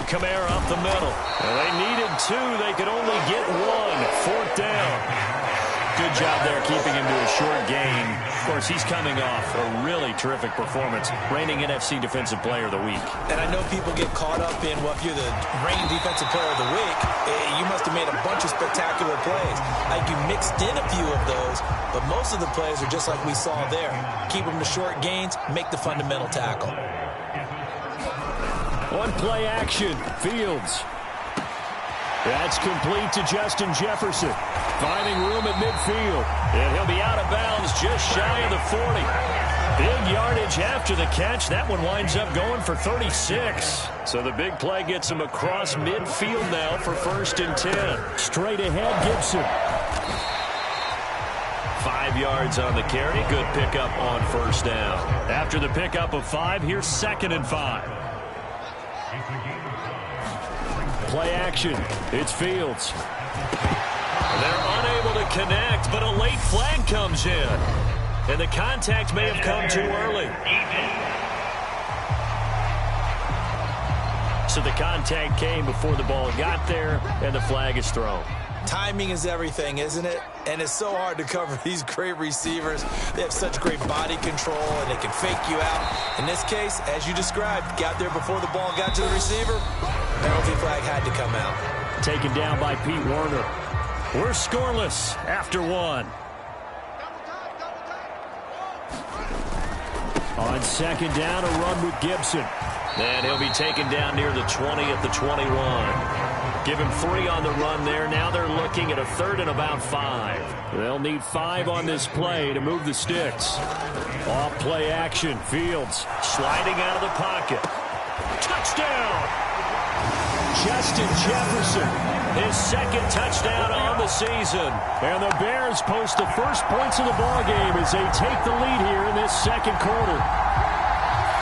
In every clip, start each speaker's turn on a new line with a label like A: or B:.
A: Kamara up the middle. Well, they needed 2. They could only get 1. 4th down. Good job there keeping him to a short gain. Of course, he's coming off a really terrific performance, reigning NFC Defensive Player of the Week.
B: And I know people get caught up in, well, if you're the reigning Defensive Player of the Week, you must have made a bunch of spectacular plays. Like you mixed in a few of those, but most of the plays are just like we saw there. Keep them to short gains, make the fundamental tackle.
A: One play action, Fields. That's complete to Justin Jefferson. Finding room at midfield. And he'll be out of bounds just shy of the 40. Big yardage after the catch. That one winds up going for 36. So the big play gets him across midfield now for 1st and 10. Straight ahead, Gibson. 5 yards on the carry. Good pickup on 1st down. After the pickup of 5, here's 2nd and 5. Play action. It's Fields. They're unable to connect, but a late flag comes in. And the contact may have come too early. So the contact came before the ball got there, and the flag is thrown.
B: Timing is everything, isn't it? And it's so hard to cover these great receivers. They have such great body control, and they can fake you out. In this case, as you described, got there before the ball got to the receiver. Penalty flag had to come out.
A: Taken down by Pete Werner. We're scoreless after 1. On 2nd down, a run with Gibson. And he'll be taken down near the 20 at the 21. Give him 3 on the run there. Now they're looking at a 3rd and about 5. They'll need 5 on this play to move the sticks. Off play action. Fields sliding out of the pocket. Touchdown! Justin Jefferson, his 2nd touchdown on the season. And the Bears post the first points of the ballgame as they take the lead here in this 2nd quarter.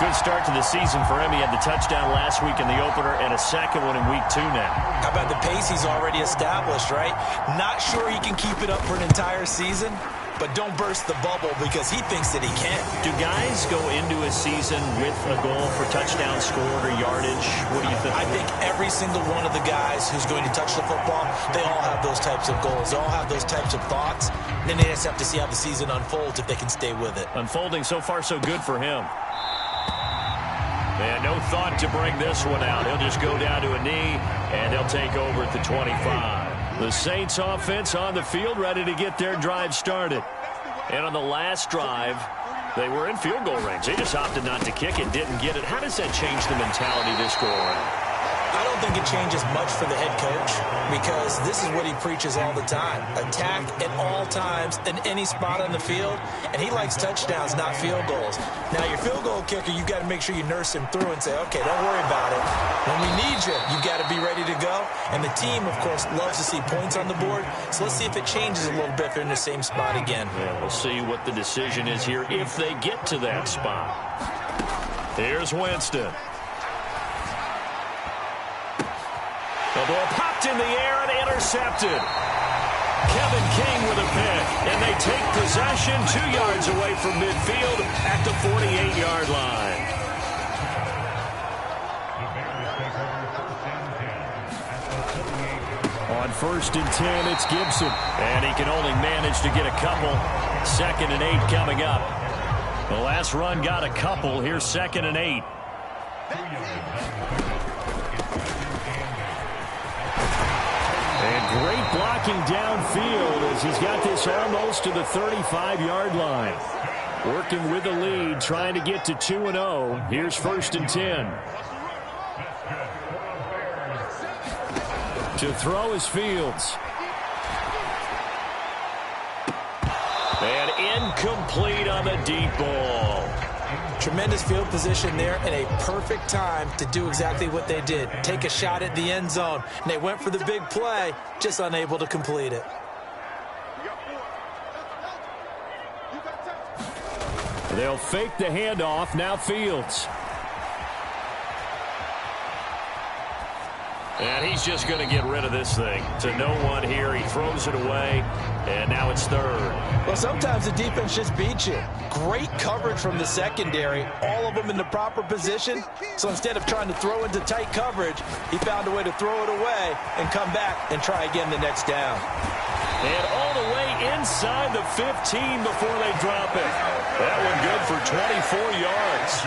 A: Good start to the season for him. He had the touchdown last week in the opener and a 2nd one in week 2 now.
B: How about the pace he's already established, right? Not sure he can keep it up for an entire season, but don't burst the bubble because he thinks that he can.
A: Do guys go into a season with a goal for touchdown scored or yardage? What do you think?
B: I think every single one of the guys who's going to touch the football, they all have those types of goals. They all have those types of thoughts. And then they just have to see how the season unfolds if they can stay with it.
A: Unfolding so far so good for him. And no thought to bring this one out. He'll just go down to a knee, and they'll take over at the 25. The Saints offense on the field, ready to get their drive started. And on the last drive, they were in field goal range. They just opted not to kick it, didn't get it. How does that change the mentality this go around?
B: I don't think it changes much for the head coach because this is what he preaches all the time. Attack at all times in any spot on the field, and he likes touchdowns, not field goals. Now, your field goal kicker, you've got to make sure you nurse him through and say, okay, don't worry about it. When we need you, you've got to be ready to go. And the team, of course, loves to see points on the board, so let's see if it changes a little bit if they're in the same spot again.
A: Yeah, we'll see what the decision is here if they get to that spot. Here's Winston. The ball popped in the air and intercepted. Kevin King with a pick, and they take possession 2 yards away from midfield at the 48-yard line. On 1st and 10, it's Gibson, and he can only manage to get a couple. 2nd and 8 coming up. The last run got a couple. Here's 2nd and 8. And great blocking downfield as he's got this almost to the 35-yard line. Working with the lead, trying to get to 2-0. Here's 1st and 10. To throw is Fields. And incomplete on the deep ball.
B: Tremendous field position there and a perfect time to do exactly what they did. Take a shot at the end zone. And they went for the big play, just unable to complete it.
A: They'll fake the handoff. Now Fields. And he's just going to get rid of this thing. To no one here. He throws it away, and now it's third.
B: Well, sometimes the defense just beats you. Great coverage from the secondary, all of them in the proper position. So instead of trying to throw into tight coverage, he found a way to throw it away and come back and try again the next down.
A: And all the way inside the 15 before they drop it. That one good for 24 yards.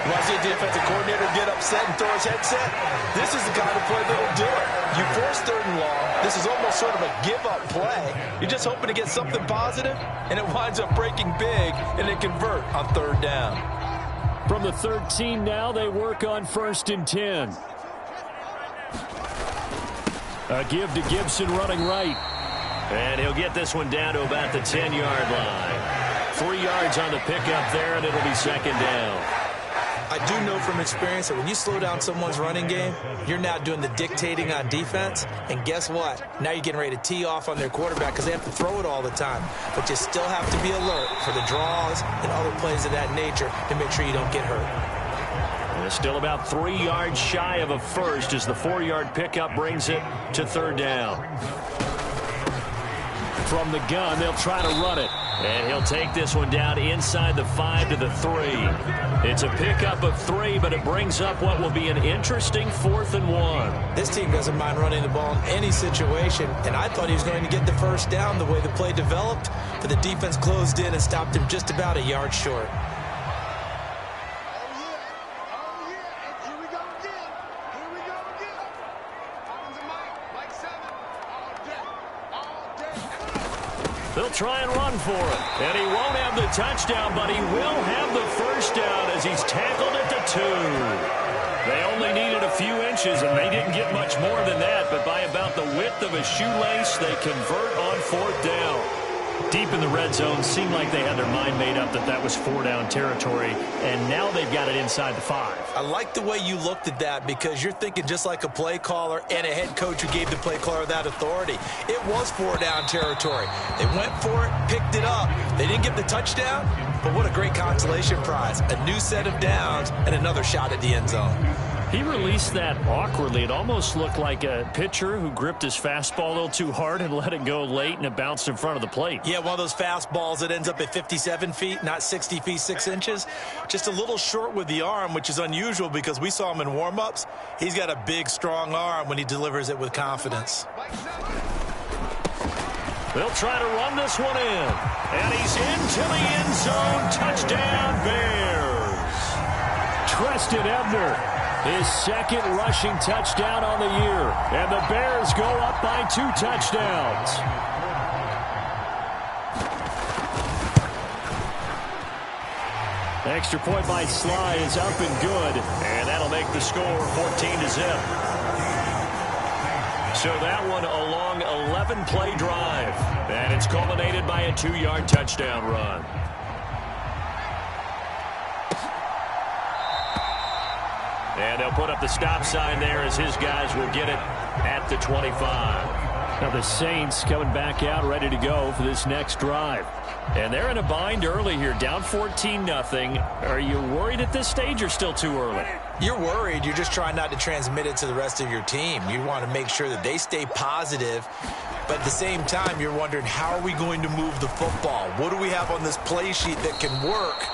B: When I see a defensive coordinator get upset and throw his headset, this is the kind of play that'll do it. You force 3rd and long. This is almost sort of a give-up play. You're just hoping to get something positive, and it winds up breaking big, and they convert on 3rd down.
A: From the 13 now, they work on 1st and 10. A give to Gibson running right. And he'll get this one down to about the 10-yard line. 3 yards on the pickup there, and it'll be 2nd down.
B: I do know from experience that when you slow down someone's running game, you're now doing the dictating on defense. And guess what? Now you're getting ready to tee off on their quarterback because they have to throw it all the time. But you still have to be alert for the draws and other plays of that nature to make sure you don't get hurt.
A: And it's still about 3 yards shy of a first as the 4-yard pickup brings it to 3rd down. From the gun, they'll try to run it. And he'll take this one down inside the 5 to the 3. It's a pickup of 3, but it brings up what will be an interesting 4th and 1.
B: This team doesn't mind running the ball in any situation, and I thought he was going to get the first down the way the play developed, but the defense closed in and stopped him just about a yard short.
A: They'll try and run for it. And he won't have the touchdown, but he will have the first down as he's tackled at the 2. They only needed a few inches, and they didn't get much more than that. But by about the width of a shoelace, they convert on 4th down. Deep in the red zone, seemed like they had their mind made up that that was 4-down territory, and now they've got it inside the 5.
B: I like the way you looked at that because you're thinking just like a play caller and a head coach who gave the play caller that authority. It was 4-down territory. They went for it, picked it up. They didn't get the touchdown, but what a great consolation prize. A new set of downs and another shot at the end zone.
A: He released that awkwardly. It almost looked like a pitcher who gripped his fastball a little too hard and let it go late, and it bounced in front of the plate.
B: Yeah, one of those fastballs that ends up at 57 feet, not 60 feet, 6 inches. Just a little short with the arm, which is unusual because we saw him in warm-ups. He's got a big, strong arm when he delivers it with confidence.
A: They'll try to run this one in. And he's into the end zone. Touchdown, Bears. Treston Ebner. His 2nd rushing touchdown on the year. And the Bears go up by 2 touchdowns. Extra point by Sly is up and good. And that'll make the score 14-0. So that one a long 11-play drive. And it's culminated by a 2-yard touchdown run. And they'll put up the stop sign there as his guys will get it at the 25. Now the Saints coming back out ready to go for this next drive. And they're in a bind early here, down 14-0. Are you worried at this stage or still too early?
B: You're worried. You're just trying not to transmit it to the rest of your team. You want to make sure that they stay positive. But at the same time, you're wondering, how are we going to move the football? What do we have on this play sheet that can work?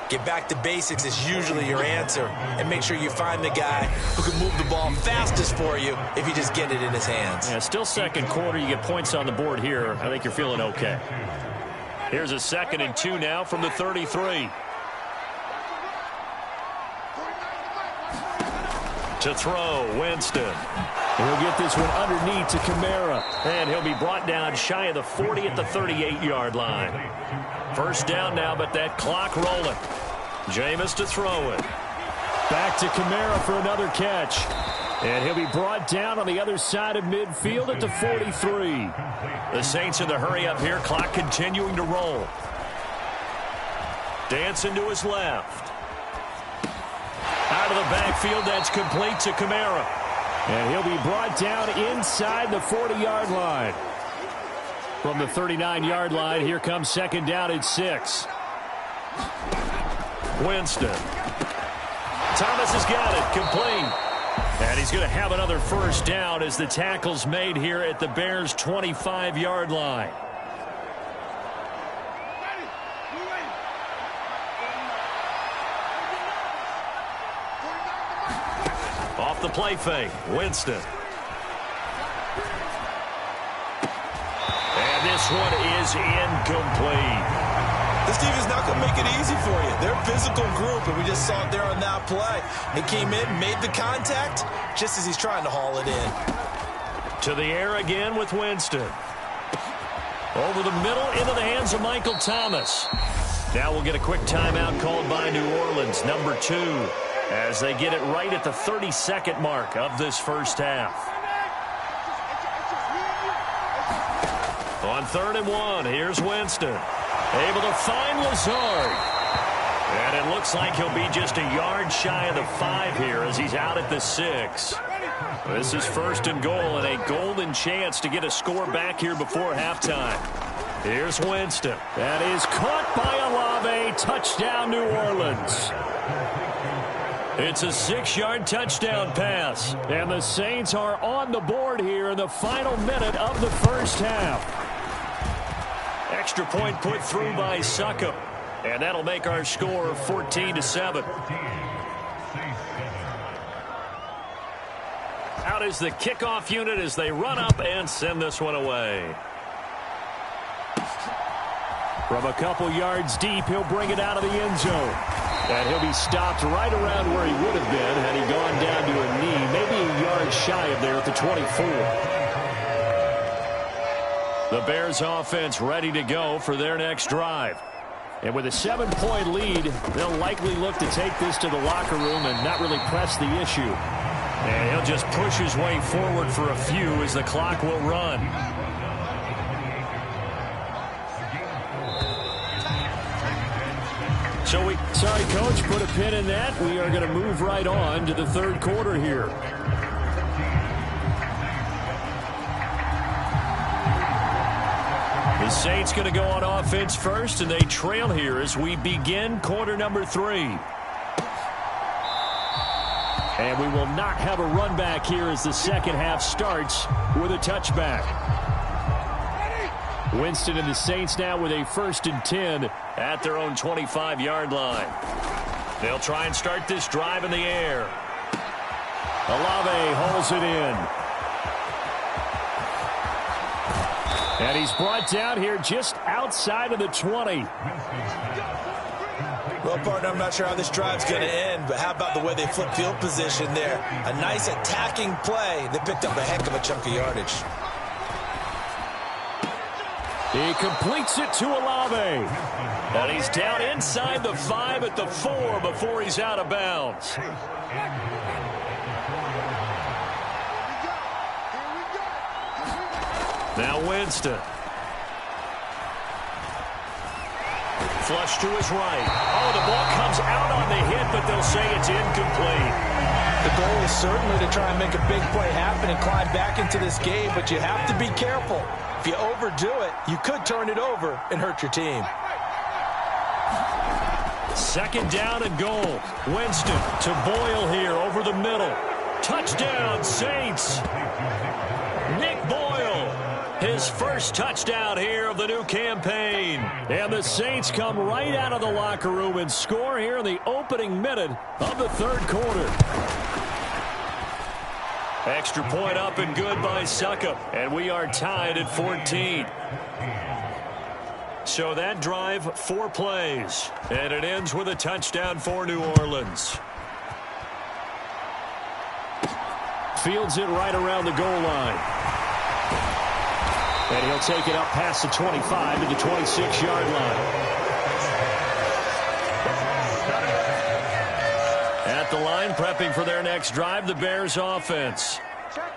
B: Get back to basics is usually your answer. And make sure you find the guy who can move the ball fastest for you if you just get it in his hands.
A: Yeah, still 2nd quarter. You get points on the board here. I think you're feeling okay. Here's a 2nd and 2 now from the 33. To throw, Winston. He'll get this one underneath to Kamara. And he'll be brought down shy of the 40 at the 38-yard line. First down now, but that clock rolling. Jameis to throw it. Back to Kamara for another catch. And he'll be brought down on the other side of midfield at the 43. The Saints in the hurry up here. Clock continuing to roll. Dancing to his left. Out of the backfield, that's complete to Kamara. And he'll be brought down inside the 40-yard line. From the 39-yard line, here comes 2nd down at 6. Winston. Thomas has got it. Complete. And he's going to have another first down as the tackle's made here at the Bears' 25-yard line. Off the play fake, Winston. And this one is incomplete.
B: This defense is not going to make it easy for you. They're a physical group, and we just saw it there on that play. He came in, made the contact, just as he's trying to haul it in.
A: To the air again with Winston. Over the middle, into the hands of Michael Thomas. Now we'll get a quick timeout called by New Orleans, number 2, as they get it right at the 30-second mark of this first half. On 3rd and 1, here's Winston. Able to find Lazard. And it looks like he'll be just a yard shy of the 5 here as he's out at the 6. This is 1st and goal and a golden chance to get a score back here before halftime. Here's Winston. That is caught by Olave. Touchdown, New Orleans. It's a 6-yard touchdown pass. And the Saints are on the board here in the final minute of the first half. Extra point put through by Succop. And that'll make our score 14-7. Out is the kickoff unit as they run up and send this one away. From a couple yards deep, he'll bring it out of the end zone. And he'll be stopped right around where he would have been had he gone down to a knee, maybe a yard shy of there at the 24. The Bears offense ready to go for their next drive. And with a 7-point lead, they'll likely look to take this to the locker room and not really press the issue. And he'll just push his way forward for a few as the clock will run. Sorry, Coach, put a pin in that. We are going to move right on to the 3rd quarter here. The Saints going to go on offense first, and they trail here as we begin quarter number 3. And we will not have a run back here as the second half starts with a touchback. Winston and the Saints now with a 1st and 10 at their own 25-yard line. They'll try and start this drive in the air. Olave holds it in. And he's brought down here just outside of the 20.
B: Well, partner, I'm not sure how this drive's going to end, but how about the way they flip field position there? A nice attacking play. They picked up a heck of a chunk of yardage.
A: He completes it to Olave. And he's down inside the 5 at the 4 before he's out of bounds. Now Winston. Flush to his right. Oh, the ball comes out on the hit, but they'll say it's incomplete.
B: The goal is certainly to try and make a big play happen and climb back into this game, but you have to be careful. If you overdo it, you could turn it over and hurt your team.
A: 2nd down and goal. Winston to Boyle here over the middle. Touchdown, Saints. Nick Boyle, his first touchdown here of the new campaign. And the Saints come right out of the locker room and score here in the opening minute of the 3rd quarter. Extra point up and good by Succop. And we are tied at 14. So that drive, 4 plays. And it ends with a touchdown for New Orleans. Fields it right around the goal line. And he'll take it up past the 25 to the 26-yard line. At the line, prepping for their next drive, the Bears offense.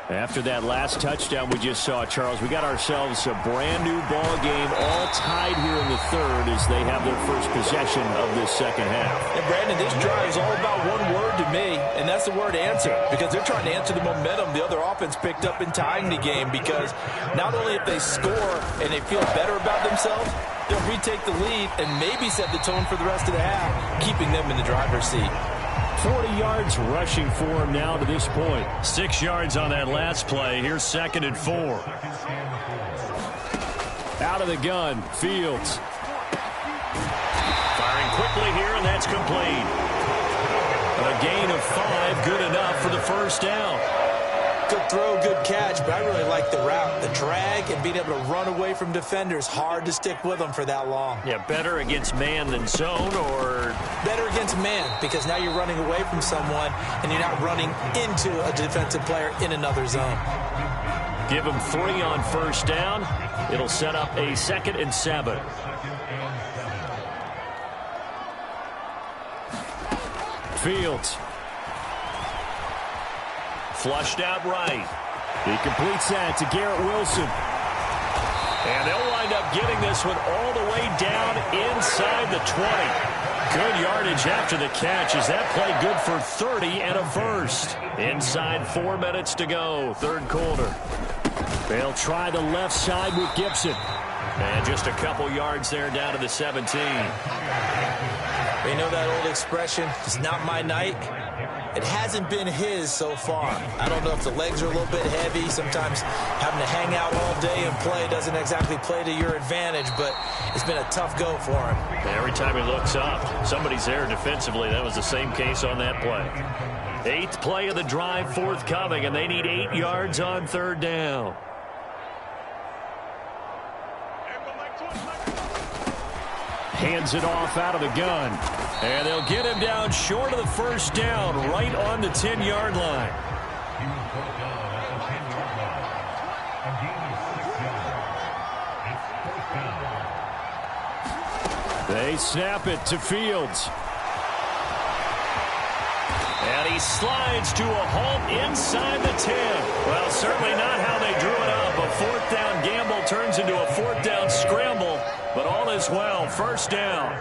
A: After that last touchdown we just saw, Charles, we got ourselves a brand new ball game, all tied here in the 3rd as they have their first possession of this second half.
B: And Brandon, this drive is all about one word to me, and that's the word answer, because they're trying to answer the momentum the other offense picked up in tying the game, because not only if they score and they feel better about themselves, they'll retake the lead and maybe set the tone for the rest of the half, keeping them in the driver's seat.
A: 40 yards rushing for him now to this point. 6 yards on that last play. Here's 2nd and 4. Out of the gun, Fields. Firing quickly here, and that's complete. A gain of 5, good enough for the first down.
B: Good throw, good catch, but I really like the route. The drag and being able to run away from defenders, hard to stick with them for that long.
A: Yeah, better against man than zone, or?
B: Better against man, because now you're running away from someone and you're not running into a defensive player in another zone.
A: Give him 3 on first down. It'll set up a 2nd and 7. Fields. Flushed out right. He completes that to Garrett Wilson. And they'll wind up getting this one all the way down inside the 20. Good yardage after the catch. Is that play good for 30 and a first? Inside 4 minutes to go, 3rd quarter. They'll try the left side with Gibson. And just a couple yards there down to the 17.
B: You know that old expression, it's not my night? It hasn't been his so far. I don't know if the legs are a little bit heavy. Sometimes having to hang out all day and play doesn't exactly play to your advantage, but it's been a tough go for him.
A: Every time he looks up, somebody's there defensively. That was the same case on that play. 8th play of the drive forthcoming, and they need 8 yards on 3rd down. Hands it off out of the gun. And they'll get him down short of the first down, right on the 10-yard line. They snap it to Fields. And he slides to a halt inside the 10. Well, certainly not how they drew it up. A 4th down gamble turns into a 4th down scramble. But all is well. First down.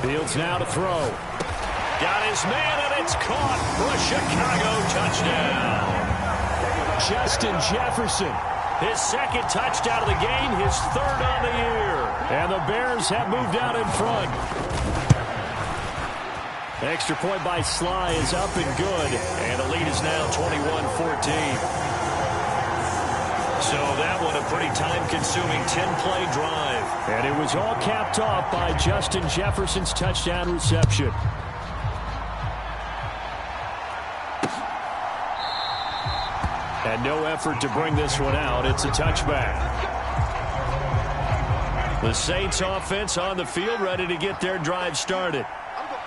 A: Fields now to throw. Got his man, and it's caught for a Chicago touchdown. Justin Jefferson. His 2nd touchdown of the game, his 3rd on the year. And the Bears have moved out in front. Extra point by Sly is up and good. And the lead is now 21-14. So that one a pretty time-consuming 10-play drive. And it was all capped off by Justin Jefferson's touchdown reception. And no effort to bring this one out. It's a touchback. The Saints offense on the field, ready to get their drive started.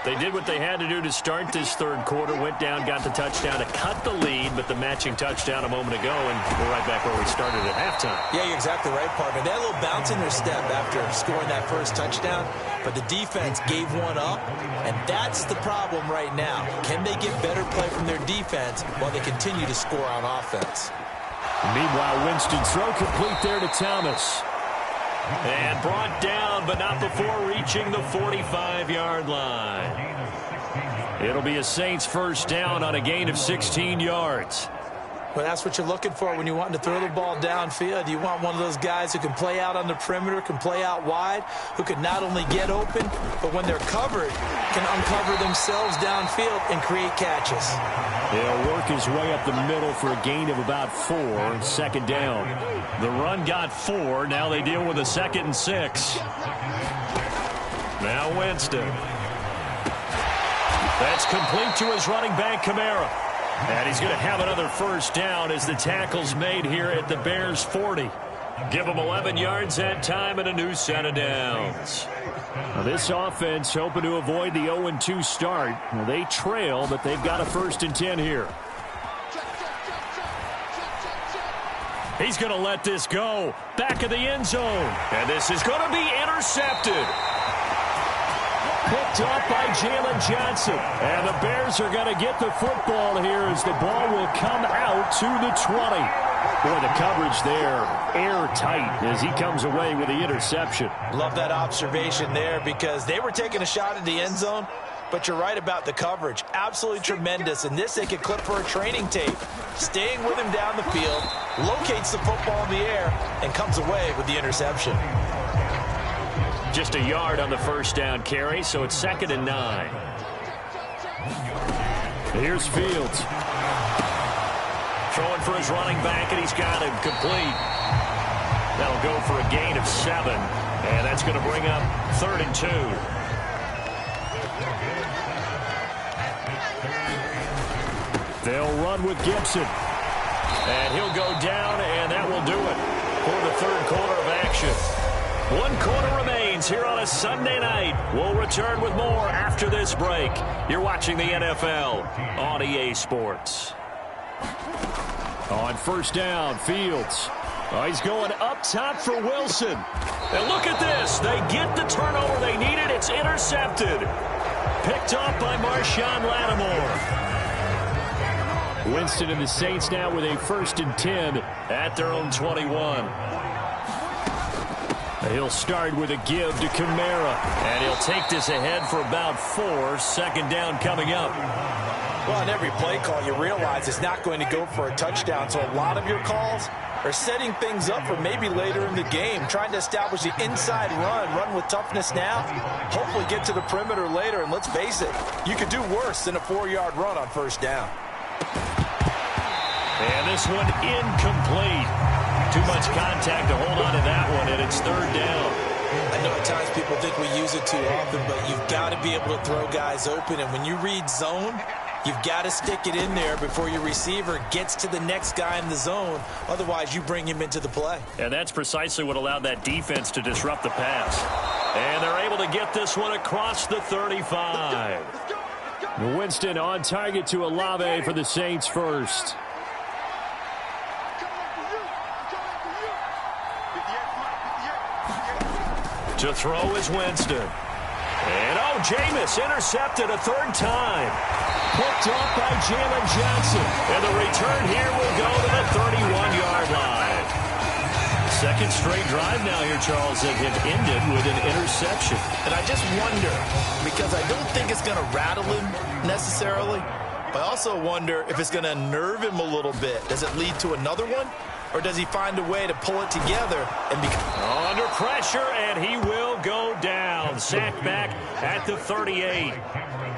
A: They did what they had to do to start this 3rd quarter. Went down, got the touchdown to cut the lead, but the matching touchdown a moment ago, and we're right back where we started at halftime.
B: Yeah, you're exactly right, partner. They had a little bounce in their step after scoring that first touchdown, but the defense gave one up, and that's the problem right now. Can they get better play from their defense while they continue to score on offense?
A: Meanwhile, Winston's throw complete there to Thomas. And brought down, but not before reaching the 45-yard line. It'll be a Saints first down on a gain of 16 yards.
B: Well, that's what you're looking for when you want to throw the ball downfield. You want one of those guys who can play out on the perimeter, can play out wide, who can not only get open, but when they're covered, can uncover themselves downfield and create catches.
A: He'll work his way up the middle for a gain of about 4, 2nd down. The run got 4. Now they deal with a 2nd and 6. Now Winston. That's complete to his running back, Kamara. And he's going to have another first down as the tackle's made here at the Bears' 40. Give them 11 yards that time and a new set of downs. Now this offense hoping to avoid the 0-2 start. Now they trail, but they've got a 1st and 10 here. He's going to let this go. Back of the end zone. And this is going to be intercepted. Picked up by Jalen Johnson. And the Bears are going to get the football here as the ball will come out to the 20. Boy, the coverage there, airtight as he comes away with the interception.
B: Love that observation there because they were taking a shot at the end zone, but you're right about the coverage. Absolutely tremendous. And this they could clip for a training tape. Staying with him down the field, locates the football in the air, and comes away with the interception.
A: Just a yard on the first down carry, so it's 2nd and 9. Here's Fields. Throwing for his running back, and he's got him complete. That'll go for a gain of 7, and that's going to bring up 3rd and 2. They'll run with Gibson. And he'll go down, and that will do it for the 3rd quarter of action. 1 quarter remains here on a Sunday night. We'll return with more after this break. You're watching the NFL on EA Sports. On first down, Fields. Oh, he's going up top for Wilson. And look at this. They get the turnover they needed. It's intercepted. Picked off by Marshawn Lattimore. Winston and the Saints now with a 1st and 10 at their own 21. He'll start with a give to Kamara. And he'll take this ahead for about 4. 2nd down coming up.
B: Well, on every play call, you realize it's not going to go for a touchdown. So a lot of your calls are setting things up for maybe later in the game, trying to establish the inside run with toughness now, hopefully get to the perimeter later. And let's face it, you could do worse than a 4-yard run on first down.
A: And this one incomplete. Too much contact to hold on to that one, and it's 3rd down.
B: I know at times people think we use it too often, but you've got to be able to throw guys open. And when you read zone, you've got to stick it in there before your receiver gets to the next guy in the zone. Otherwise, you bring him into the play.
A: And that's precisely what allowed that defense to disrupt the pass. And they're able to get this one across the 35. Winston on target to Olave for the Saints first. To throw is Winston. And, oh, Jameis intercepted a 3rd time. Picked off by Jalen Johnson. And the return here will go to the 31-yard line. 2nd straight drive now here, Charles, that have ended with an interception.
B: And I just wonder, because I don't think it's going to rattle him necessarily, I also wonder if it's going to nerve him a little bit. Does it lead to another one? Or does he find a way to pull it together and become
A: under pressure, and he will go down. Sacked back at the 38.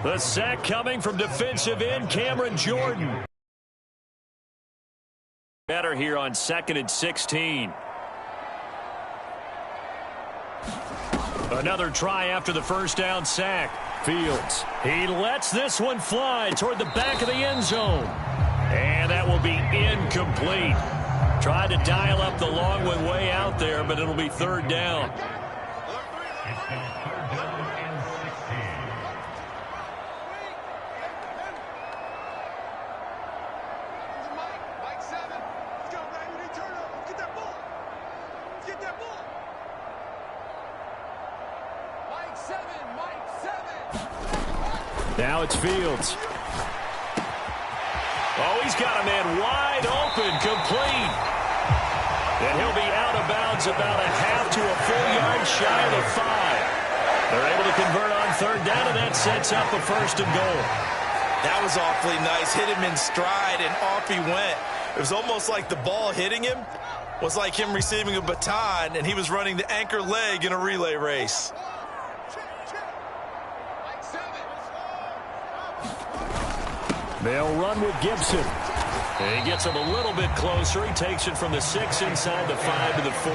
A: The sack coming from defensive end Cameron Jordan. Better here on 2nd and 16. Another try after the first down sack. Fields. He lets this one fly toward the back of the end zone. And that will be incomplete. Tried to dial up the long one way out there, but it'll be 3rd down. Now it's Fields. Oh, he's got a man wide open, complete. And he'll be out of bounds about a half to a full yard shy of the 5. They're able to convert on 3rd down, and that sets up a 1st and goal.
B: That was awfully nice. Hit him in stride, and off he went. It was almost like the ball hitting him was like him receiving a baton, and he was running the anchor leg in a relay race.
A: They'll run with Gibson. He gets him a little bit closer. He takes it from the 6 inside the 5 to the 4.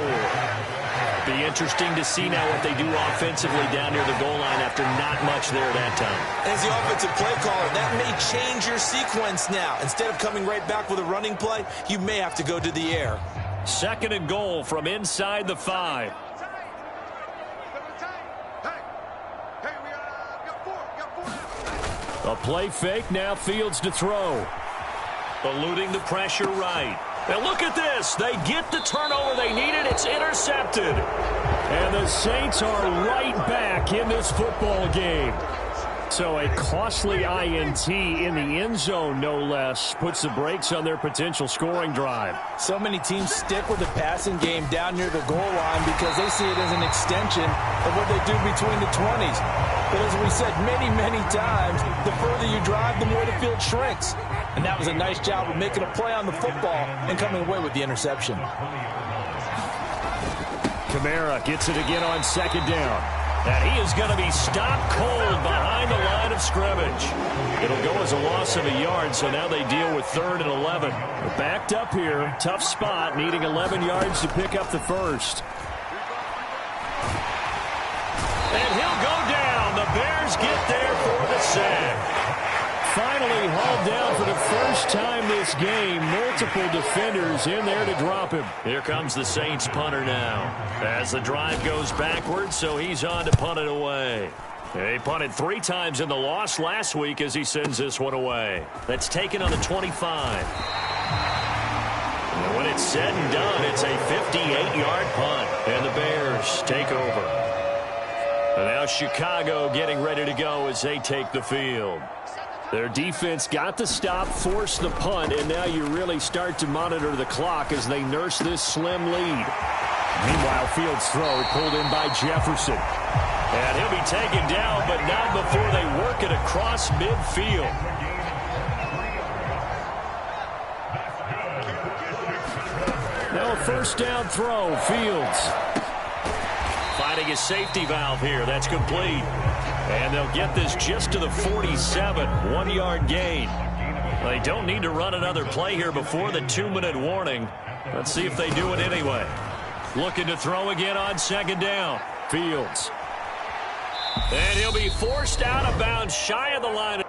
A: Be interesting to see now what they do offensively down near the goal line after not much there that time.
B: As the offensive play caller, that may change your sequence now. Instead of coming right back with a running play, you may have to go to the air.
A: 2nd and goal from inside the 5. A play fake, now Fields to throw. Eluding the pressure right. Now look at this. They get the turnover they needed. It's intercepted. And the Saints are right back in this football game. So a costly INT in the end zone, no less, puts the brakes on their potential scoring drive.
B: So many teams stick with the passing game down near the goal line because they see it as an extension of what they do between the 20s. But as we said many, many times, the further you drive, the more the field shrinks. And that was a nice job of making a play on the football and coming away with the interception.
A: Kamara gets it again on second down. And he is going to be stopped cold behind the line of scrimmage. It'll go as a loss of a yard, so now they deal with 3rd and 11. They're backed up here. Tough spot, needing 11 yards to pick up the first. And he'll go down. The Bears get there for the sack. Finally hauled down for the first time this game. Multiple defenders in there to drop him. Here comes the Saints punter now. As the drive goes backwards, so he's on to punt it away. He punted 3 times in the loss last week as he sends this one away. That's taken on the 25. And when it's said and done, it's a 58-yard punt. And the Bears take over. And now Chicago getting ready to go as they take the field. Their defense got the stop, forced the punt, and now you really start to monitor the clock as they nurse this slim lead. Meanwhile, Fields' throw pulled in by Jefferson. And he'll be taken down, but not before they work it across midfield. Now a first down throw, Fields. Finding his safety valve here. That's complete. And they'll get this just to the 47. 1-yard gain. They don't need to run another play here before the 2-minute warning. Let's see if they do it anyway. Looking to throw again on second down. Fields. And he'll be forced out of bounds shy of the line.